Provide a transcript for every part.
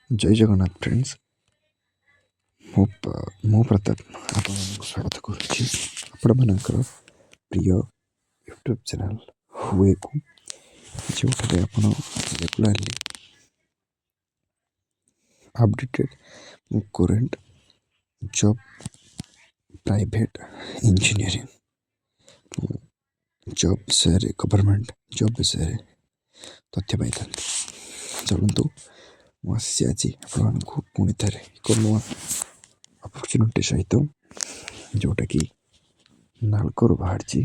जय जगन्नाथ फ्रेंड्स मो प्रताप आपको स्वागत करुच्ची आपणकर प्रिय यूट्यूब चैनल हुए को जो आप regularly updated current job private engineering job विषय गवर्नमेंट जॉब विषय तथ्य पाई था चलतु मुझे आज आपको पुणी थे एक नुआ अपरच्युनिटी सहित जोटा कि नालको बाहरी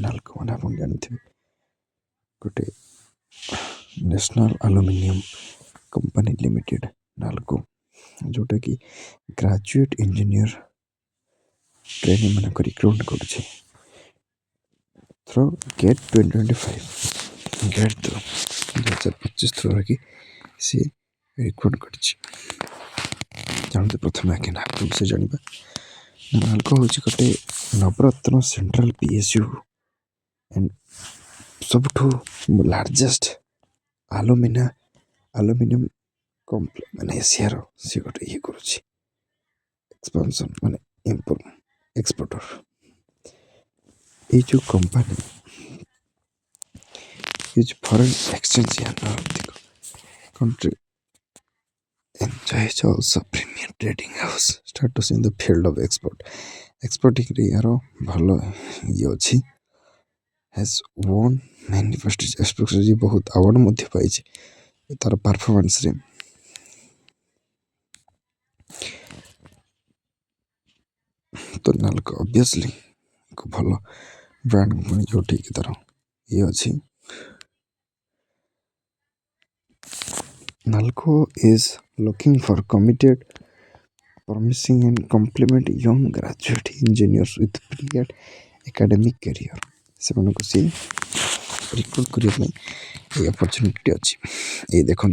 नालको मैंने आप जानते गोटे national aluminium company limited NALCO जोटा कि ग्रेजुएट इंजीनियर ट्रेनिंग मान रिक्रुट कर through GATE 2025 GATE through 2025 through कि सी रिक्रुट कर जानते प्रथम आगे नालको विषय जाना नालको हूँ गोटे नवरत्न सेंट्रल पीएसयू एंड सबुठू लार्जेस्ट एल्यूमिनियम माने एशियार सी गोटे ये करुच्ची एक्सपेंशन माने एक्सपोर्टर ये जो company is foreign exchange country enjoys also premium trading house status in the field of exporting रे यार भलो ये अछि has won many prestigious exposure बहुत अवार्ड मध्य पाई तार परफॉर्मेंस रे तो नालको ऑब्वियसली को भलो ब्रांड कंपनी जो ठीक तार ये अछि Nalco is looking for committed, promising and complement young graduate engineers with brilliant academic career. से रिक्रुट करने अपॉर्चुनिटी अच्छी ये देखो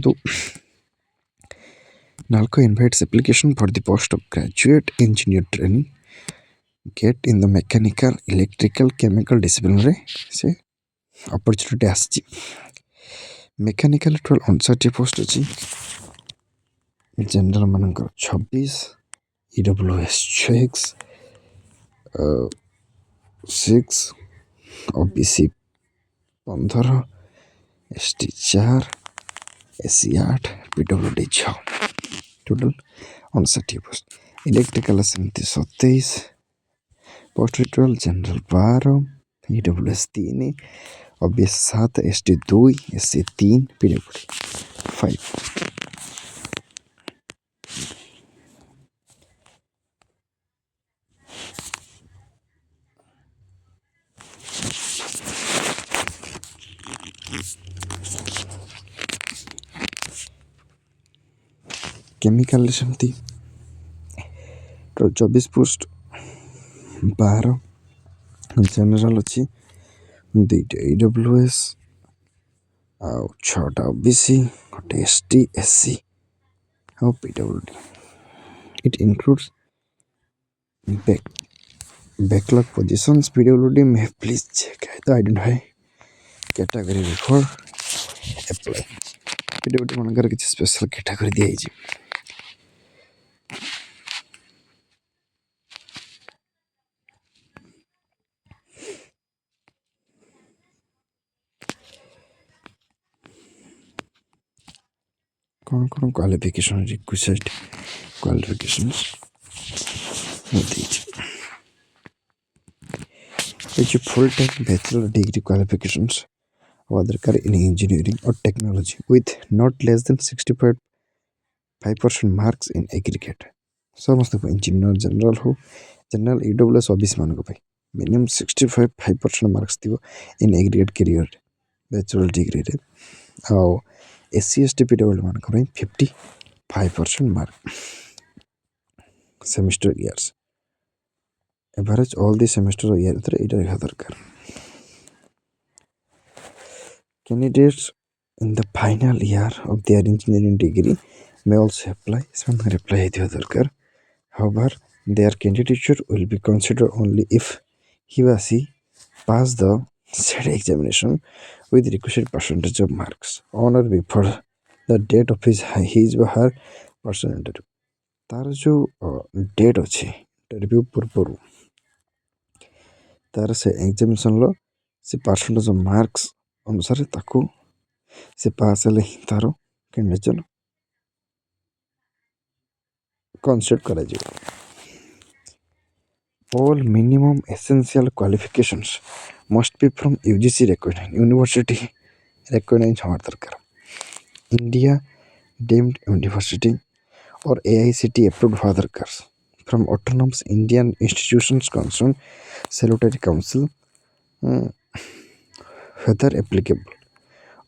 Nalco invites application for the post of graduate engineer training get in the mechanical, electrical, chemical discipline रे से opportunity आसी mechanical 59 post अच्छी general मानकर 26 EWS 6 OBC 15 ST 4 SC 8 PWD 6 total 59 post electrical सेमती 27 post 12 general 12 EWS 3 OBS 7 ST 2 SC 3 PWD 5 chemical सेमती 24 post 12 general अच्छी 2 EWS आउ 6 OBC गोटे एसटी एससी और PWD it includes backlog positions pwd may please check the identify category before apply pwd मनकर किसी special category दिया है कौन कौन qualification requisite qualifications which full-time bachelor degree qualifications or other in engineering or technology with not less than 65% marks in aggregate. समस्त engineer general हो general EWS office मान को minimum 65% marks दियो in aggregate career bachelor degree रे आउ SC ST PW मान को 55% mark semester years average all the semester year रे इटा रहा दरकार candidates in the final year of their engineering degree may also apply however their candidature will be considered only if he or she pass the said examination with requisite percentage of marks on or before the date of his व her personal interview तार जो date अच्छे interview पूर्व तार से examination रो से percentage marks अनुसार ताको से पास हेले ही तार कैंडिडेट कंसीडर करा जाए all minimum essential qualifications must be from UGC recognized university recognized हमार दरकार India deemed university or AICT approved हमार दरकार from autonomous Indian institutions concerned salutary council uh, whether applicable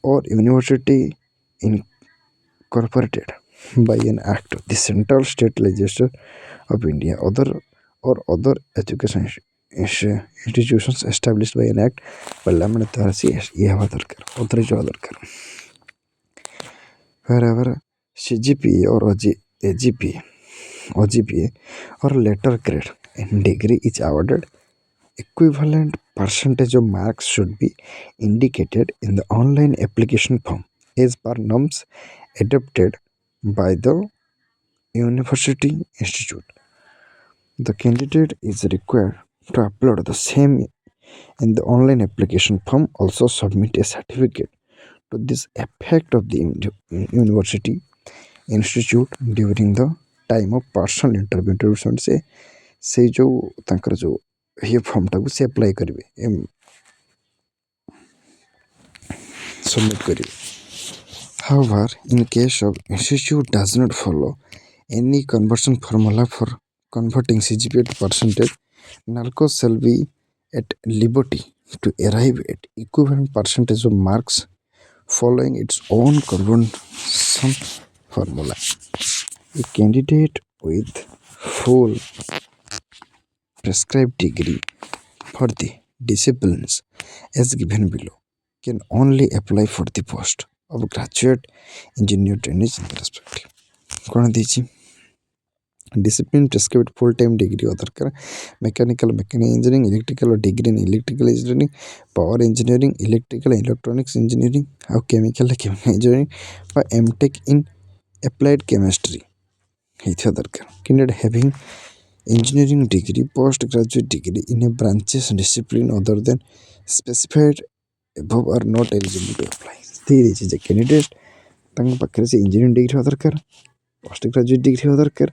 or university incorporated by an act of the central state legislature of India other education institutions established by an act parliament authority ये हवा दरकार authorise हवा दरकार wherever CGPA or AGPA OGPA or letter grade in degree is awarded equivalent percentage of marks should be indicated in the online application form as per norms adopted by the university institute. The candidate is required to upload the same in the online application form. Also submit a certificate to this effect of the university institute during the time of personal interview से जो तांकर जो ये form टाକୁ से apply करेंगे submit करेंगे however in case of institute does not follow any conversion formula for converting CGPA to percentage NALCO shall be at liberty to arrive at equivalent percentage of marks following its own conversion formula. A candidate with full prescribed degree for the disciplines as given below can only apply for the post of graduate engineer trainee in the respective. कौन दीजिए discipline prescribed full time degree दरकार mechanical engineering electrical degree in electrical engineering power engineering electrical electronics engineering और chemical engineering or MTech in applied chemistry ହେଇଥିବା ଦରକାର candidate having engineering degree postgraduate degree in a branches discipline other than specified above are not eligible to apply. This is a candidate ତାଙ୍କ ପାଖରେ ସେ engineering degree ହେବା ଦରକାର post graduate degree ହେବା ଦରକାର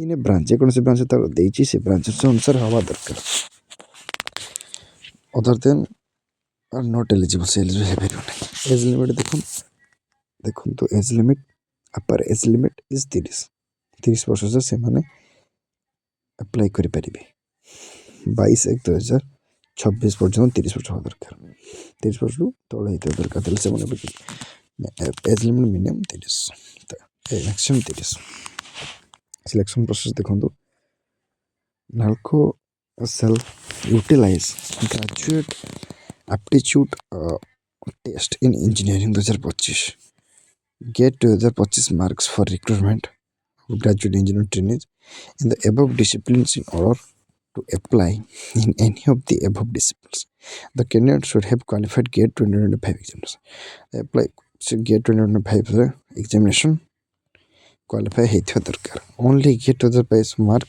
in a branch ଯେକୌଣସି branch ତାର ଦେଇଛି ସେ ବ୍ରାଞ୍ଚ ଅନୁସାରେ ହେବା ଦରକାର other then are not eligible ସେ ଏଲିଜିବଲ୍ ହେଇପାରିବ ନାହିଁ ଏଜ୍ ଲିମିଟ୍ ଦେଖନ୍ତୁ age limit upper age limit is 30 ବର୍ଷ ଯାଏଁ ସେମାନେ ଆପ୍ଲାଏ କରିପାରିବେ 22/1/2026 ପର୍ଯ୍ୟନ୍ତ 30 ବର୍ଷ ହେବା ଦରକାର 30 ବର୍ଷରୁ ତଳେ ହେଇଥିବା ଦରକାର ତାହେଲେ ସେମାନେ age limit minimum 30 maximum 30 selection process देखो NALCO shall utilise graduate aptitude test in engineering 2025 GATE 2025 marks for recruitment of graduate engineer trainees in the above disciplines in order to apply in any of the above disciplines. The candidate should have qualified GATE 2025 examination. Apply GATE 2025 examination qualify ହେଇଥିବା ଦରକାର only GATE 2025 mark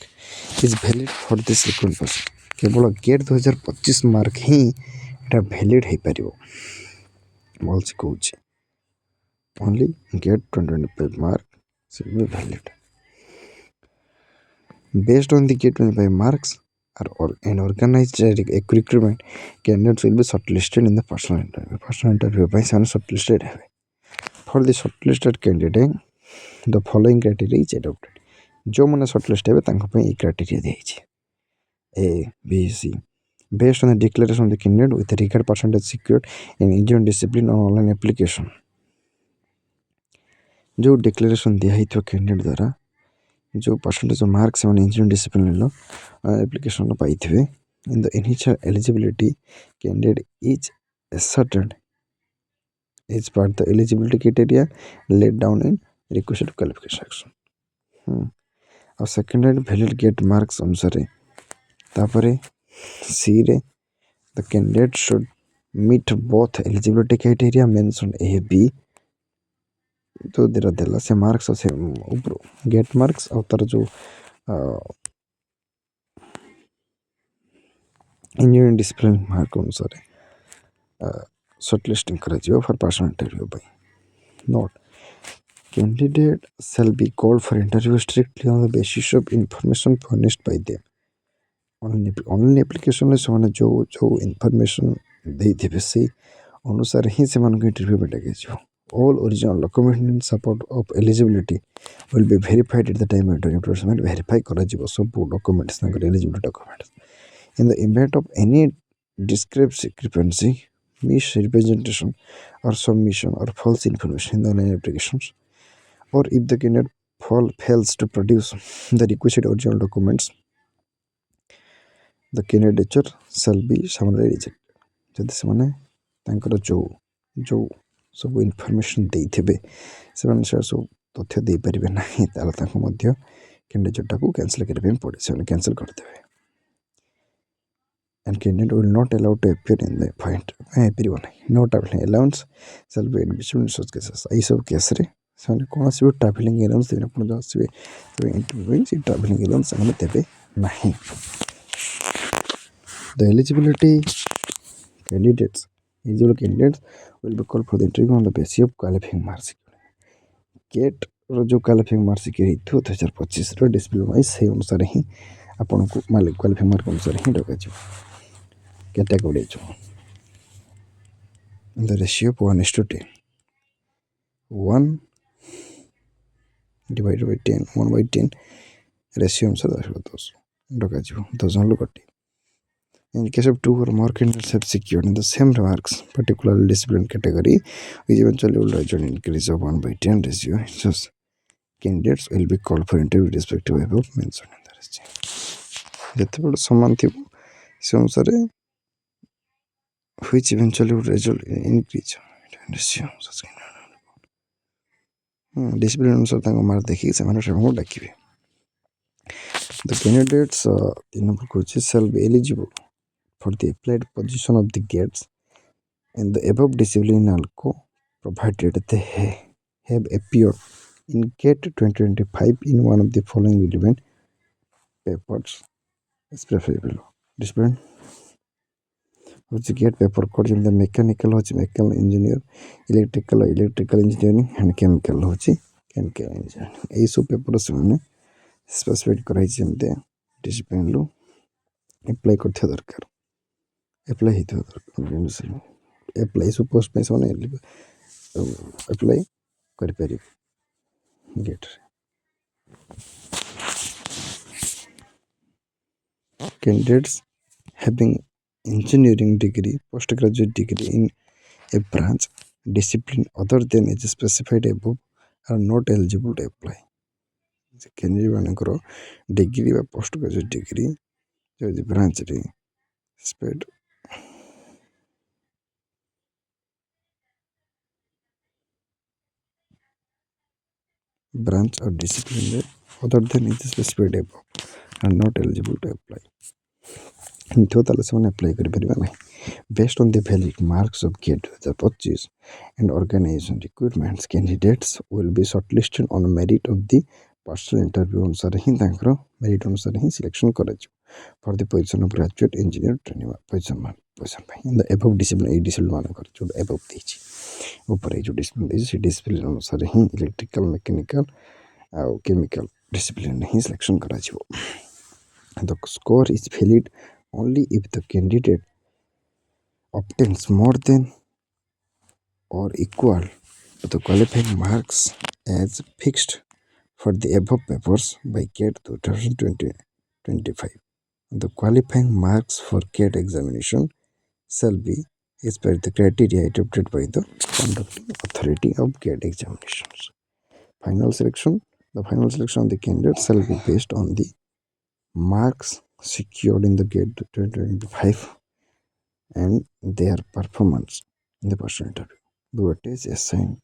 is valid for this recruitment process. କେବଳ GATE 2025 mark ହିଁ ଏଟା valid ହେଇପାରିବ ଭଲସେ କହୁଛି only GATE 2025 mark should be valid. Based on the GATE 25 marks and organized recruitment, candidates will be shortlisted in the personal interview. Personal interview by some shortlisted. For the shortlisted candidate, the following criteria is adopted. जो मैंने shortlist है तांको पे ये criteria दिया है A, B, C. Based on the declaration of the candidate with the required percentage secured in engineering discipline or online application. जो declaration दिया है तो candidate द्वारा जो परसेंटेज मार्क्स से इंजीनियरिंग डिसिप्लिन एप्लिकेशन पाई थे in the initial eligibility candidate is asserted as per the eligibility criteria laid down in requested qualification section. और second valid GATE marks अनुसार तापरे सी रे the candidate should meet both eligibility criteria mention A B जो देला से marks से ऊपर गेट मार्क्स और तार जो इंजीनियरिंग डिसिप्लिन मार्क अनुसार short listing for personal interview by note candidate shall be called for interview strictly on the basis of information furnished by them online application से जो जो इनफॉरमेशन देते से अनुसार ही से इंटरव्यू में डकाई all original document in support of eligibility will be verified at the time interview verify कर सब documents eligible documents in the event of any discrepancy misrepresentation or submission or false information in the online applications or if the candidate fails to produce the requisite original documents the candidature shall be summarily rejected जदि से तांकर जो जो सब information देइथिबे से सब तथ्य दे परिबे नाही ताला तांको मध्य कैंडिडेट को कैंसिल करबे पड़े से कैंसिल कर देबे and candidate will not allow to appear in the point no traveling allowance shall be admissible in such cases आई सब केस रे से कौन सी ट्रैवलिंग अलाउंस देना पड़ जाए तो इंटरव्यू से ट्रैवलिंग अलाउंस से देबे नहीं the eligibility candidates eligible candidates will be called for the interview on the basis of qualifying marks GATE जो क्वालिफाइंग मार्क्स सिक्योर हो 2025 डिस्प्ले वाइज से अनुसार ही आपन को मालिक क्वालिफाइंग मार्क अनुसार ही डका category the ratio of 1:10 1 divided by 10 1 by 10 ratio अनुसार 10 डका 10 लोग in case of two or more candidates have secured in the same marks particular discipline category which eventually will result in increase of 1 by 10 ratio so candidates will be called for interview respective above mentioned in the ratio जते बड़ समान थी से अनुसार which eventually would result in increase ratio discipline अनुसार तांको mark देखि से माने सबको डाकिबे the candidates in number coaches shall be eligible for the applied position of the gates and the above discipline alco provided they have appeared in GATE 2025 in one of the following relevant papers is preferable discipline which GATE paper code in the mechanical mechanical engineer electrical engineering and chemical chemical engineering এই সব paper ସେମାନେ ସ୍ପେସିଫାଇଡ୍ କରାଯାଇଛି ଯେମିତି ଡିସିପ୍ଲିନ୍ରୁ apply କରୁଥିବା ଦରକାର apply ହେଇଥିବା ଦରକାର apply ସବୁ ପୋଷ୍ଟ ପାଇଁ ସେମାନେ ଆପ୍ଲାଏ କରିପାରିବେ गेटରେ candidates having engineering degree postgraduate degree in a branch discipline other than is specified above are not eligible to apply candidate मानकर डिग्री व पोस्ट ग्रेजुएट डिग्री जो ब्रांच रे spade branch or discipline other than is specified above are not eligible to apply ताले से apply कर based on the valid marks of GATE 2025 and organization requirements candidates will be shortlisted on merit of the personal interview अनुसार ही तांकर merit अनुसार ही selection करा for the position of graduate engineer training position in the above discipline discipline मान कर जो above देछि ऊपर जो discipline देछि discipline अनुसार ही electrical mechanical और chemical discipline ही selection करा the score is valid only if the candidate obtains more than or equal to the qualifying marks as fixed for the above papers by GATE 2025. The qualifying marks for GATE examination shall be as per the criteria adopted by the conducting authority of GATE examinations. The final selection of the candidate shall be based on the marks secured in the GATE 2025 and their performance in the personal interview. The weightage assigned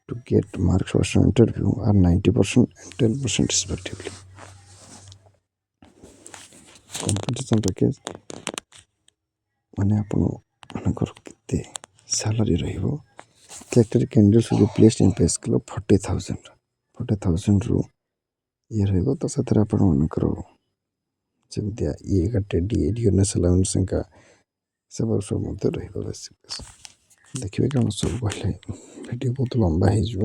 to get marks personal interview are 90% and 10% respectively. Competition package माने आपण मानकर केते salary रहिबो Selected candidates will be placed in pay scale of 40,000 ରୁ ଇଏ ରହିବ। ତ ସେଥିରେ ଆପଣମାନଙ୍କର ଯେମିତିଆ ଇଏ କାଟେ ଡିଏନେସ୍ ଆଲାଉନ୍ସ ଏକା ସେଗୁଡ଼ା ସବୁ ମଧ୍ୟ ରହିବ। ବେସିକ୍ ଦେଖିବେ କ'ଣ ସବୁ କହିଲେ ଭିଡ଼ିଓ ବହୁତ ଲମ୍ବା ହେଇଯିବ।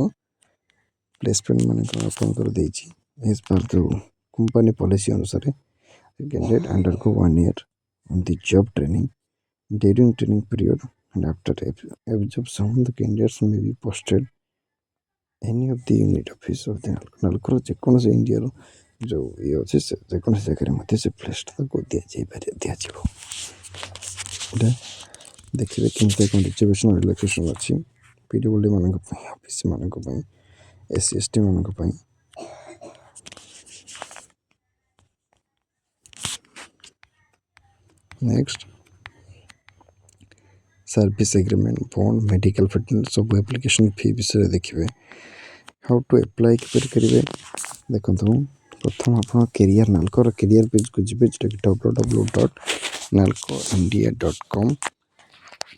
ପ୍ଲେସମେଣ୍ଟ ମାନେ କ'ଣ ଆପଣଙ୍କର ଦେଇଛି ଏଜ୍ ପର୍ ଯୋଉ କମ୍ପାନୀ ପଲିସି ଅନୁସାରେ candidate undergo 1 year on the job training. During training period and after absorption, the candidates may be posted any of the unit office of the ନାଲକୋର ଯେକୌଣସି ଇଣ୍ଡିଆର ଯେଉଁ ଇଏ ଅଛି ସେ ଯେକୌଣସି ଜାଗାରେ ମଧ୍ୟ ସେ ପ୍ଲେସ୍ଟ ତାକୁ ଦିଆଯିବ। ଏଇଟା ଦେଖିବେ କେମିତି କ'ଣ ରିଜର୍ଭେସନ୍ ରିଲାକ୍ସେସନ୍ ଅଛି PWD ମାନଙ୍କ ପାଇଁ, OBC ମାନଙ୍କ ପାଇଁ, SC ST ମାନଙ୍କ ପାଇଁ। Next service agreement bond medical fitness सब एप्लिकेशन फी विषय देखिए। हाउ टू अप्लाई करेंगे देखो प्रथम आप कैरियर नालकोर कैरियर पेज को जी www.nalcoindia.com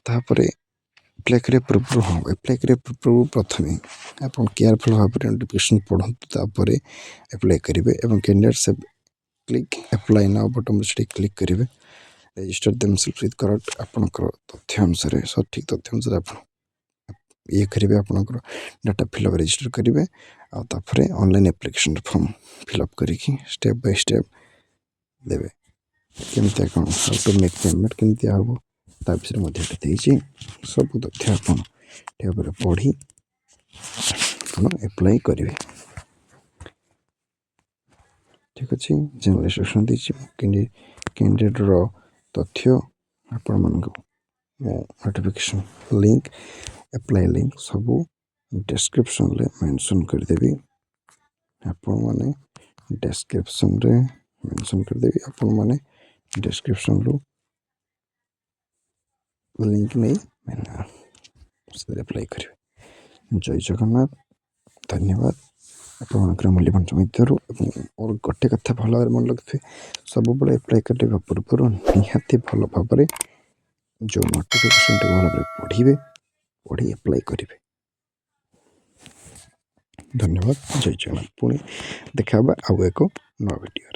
तापर अप्लाई करे पूर्व हाँ अप्लाई करे पूर्व प्रथम आप केयरफुल भाव नोटिफिकेशन पढ़ते तापर अप्लाई करेंगे और कैंडिडेट से क्लिक अप्लाई नाउ बटन से क्लिक करेंगे। रेजिस्टर देमसेल्फ विथ करेक्ट आपनकर तथ्य अनुसार सठिक तथ्य अनुसार आप ये करेंगे आपनकर डाटा फिलअप रेजिस्टर करेंगे आउे ऑनलाइन एप्लिकेशन फॉर्म फिलअप करके स्टेप बाय स्टेप देवे केमती कौन हाउ टू मेक पेमेंट केमती हम ता विषय सब तथ्य आप पढ़ी अप्लाई करेंगे। ठीक अच्छे जनरल इंस्ट्रक्शन देती कैंडिडेटर तथ्य आपण मानक नोटिफिकेशन लिंक अप्लाई लिंक सब डिस्क्रिप्शन रे मेंशन करदेवी। आपण माने डिस्क्रिप्शन रे मेंशन करदेवी आपण माने डिस्क्रिप्शन रो लिंक नहीं मैंने अप्लाई करेंगे। जय जगन्नाथ धन्यवाद आपंकर मूल्यवान समय और गोटे कथा भल भाव मन रखिए सब बड़े अप्लाई करने पूर्व निहाती भल भाव जो नोटिफिकेशन भल भाव पढ़े पढ़ी अप्लाई करेंगे। धन्यवाद जय जगन्नाथ पुणी देखा आउ एक नया वीडियो।